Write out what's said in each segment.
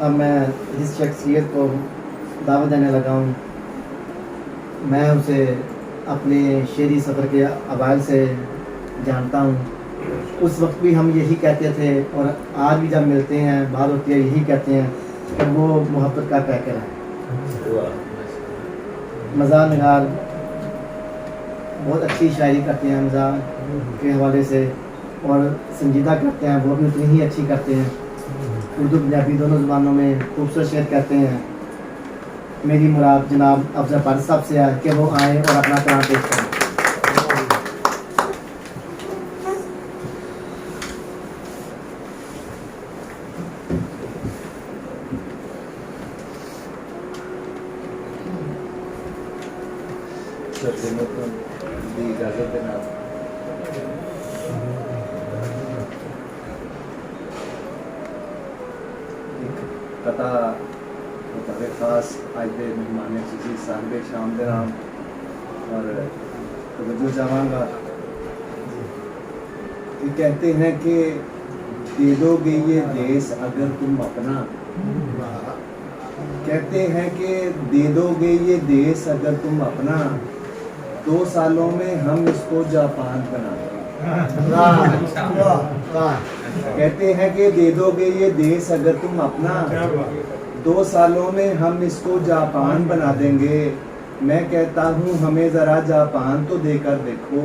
अब मैं इस शख्सियत को दावत देने लगा हूँ। मैं उसे अपने शेरी सफ़र के अवाइल से जानता हूँ। उस वक्त भी हम यही कहते थे और आज भी जब मिलते हैं बात होती है यही कहते हैं कि वो मोहब्बत का पैकर है। मज़ार निगार बहुत अच्छी शायरी करते हैं मज़ार के हवाले से, और संजीदा करते हैं, वो भी उतनी ही अच्छी करते हैं। उर्दू पंजाबी दोनों ज़ुबानों में खूबसूरत शेर कहते हैं। मेरी मुराद जनाब अफजल पारी साहब से है कि वो आएँ और अपना कलाम पेश करें। इजाज़त देना। कथा बड़े खास आज के मेहमान जी साहब शाम के नाम और तवज्जो चाहूँगा कि कहते हैं कि दे दोगे ये देश अगर तुम अपना, कहते हैं कि दे दोगे ये देश अगर तुम अपना, 2 सालों में हम इसको जापान बना देंगे। कहते हैं कि दे दोगे ये देश अगर तुम अपना, 2 सालों में हम इसको जापान बना देंगे। मैं कहता हूँ हमें जरा जापान तो देकर देखो,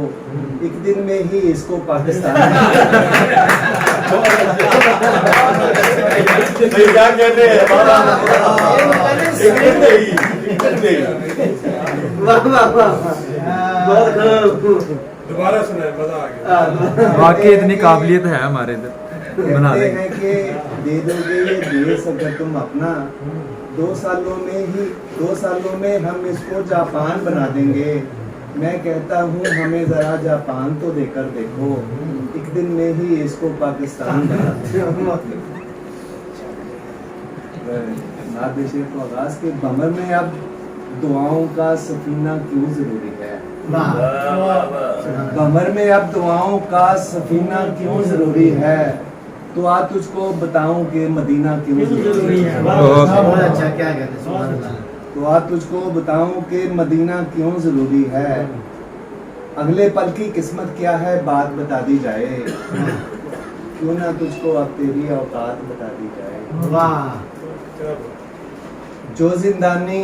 एक दिन में ही इसको पाकिस्तान क्या कहते हैं दोबारा सुनाए, मजा आ गया। वाकई इतनी काबिलियत है हमारे इधर बना कहते देंगे। हैं कि दे दोगे ये देश अगर तुम अपना, 2 सालों में हम इसको जापान बना देंगे। मैं कहता हूँ हमें जरा जापान तो देकर देखो, एक दिन में ही इसको पाकिस्तान बना देंगे। नात शेर को आगाज के बमर में अब दुआओं का सफीना क्यों जरूरी है। कमर में अब दुआओं का सफीना क्यों जरूरी है, तो आज तुझको बताऊं कि मदीना क्यों जरूरी है। बहुत अच्छा, क्या कहते हैं, सुभान अल्लाह। तो आज तुझको बताऊं कि मदीना क्यों जरूरी है। अगले पल की किस्मत क्या है बात बता दी जाए, क्यों ना तुझको अब तेरी औकात बता दी जाए। वाह। जो जिंदानी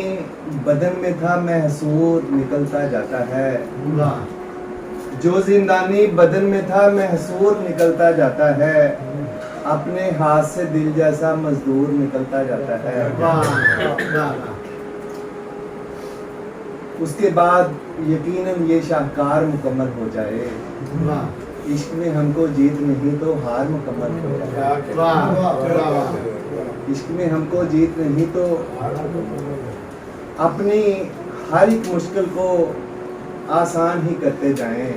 बदन में था महसूर निकलता जाता है, जो जिंदानी बदन में था महसूर निकलता जाता है, अपने हाथ से दिल जैसा मजदूर निकलता जाता है। उसके बाद यकीनन ये शाहकार मुकम्मल हो जाए, इश्क में हमको जीत नहीं तो हार मुकम्मल हो जाए। इश्क में हमको जीत नहीं तो अपनी हर एक मुश्किल को आसान ही करते जाएं,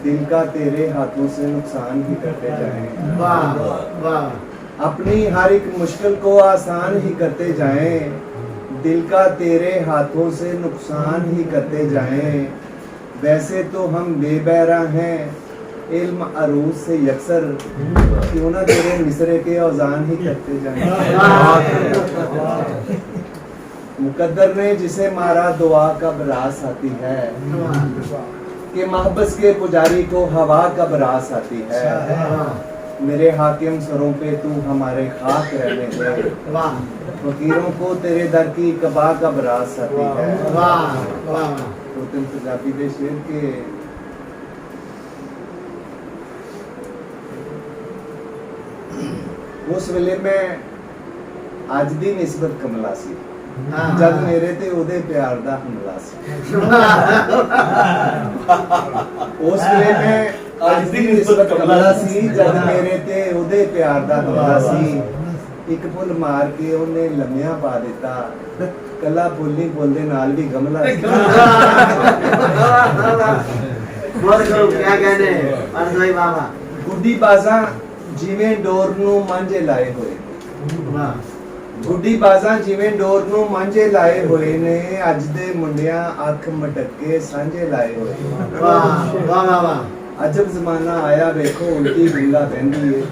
दिल का तेरे हाथों से नुकसान ही करते जाएं। अपनी हर एक मुश्किल को आसान ही करते जाएं, दिल का तेरे हाथों से नुकसान ही करते जाएं। वैसे तो हम बेबहरा हैं इल्म अरूज से यकसर, क्यों ना तेरे मिसरे के औजान ही करते जाएं। मुकद्दर ने जिसे मारा दुआ कब रास आती है, कि महबस के पुजारी को हवा कब रास आती है। मेरे हाकिम सरों पे तू हमारे खाक रहने दे, फकीरों को तेरे दर की कबा कब रास आती है। तो तुम पंजाबी दे शेर के उस वेले में अज दी निस्बत कमला सी, जब मेरे ते ओदे प्यार दा हमला सी। उस वेले में अज दी निस्बत कमला सी, जब मेरे ते ओदे प्यार दा हमला सी। एक फुल मार के ओने लम्या पा दिता, कला फुल फुल दे नाल भी गमला सी। क्या कहने भाई बाबा। गुड्डी बाजा जिवें डोर नूं मांझे लाए होए, गुड्डी बाजा जिवें डोर नूं मांझे लाए होए ने, अज दे मुंडियां अख मटके सांझे लाए होए। वाह वाह वाह। अजब जमाना आया वेखो उल्टी गंगा बहंदी है।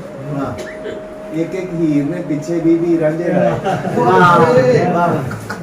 एक एक हीर ने पीछे भी रांझे लाए वाह वाह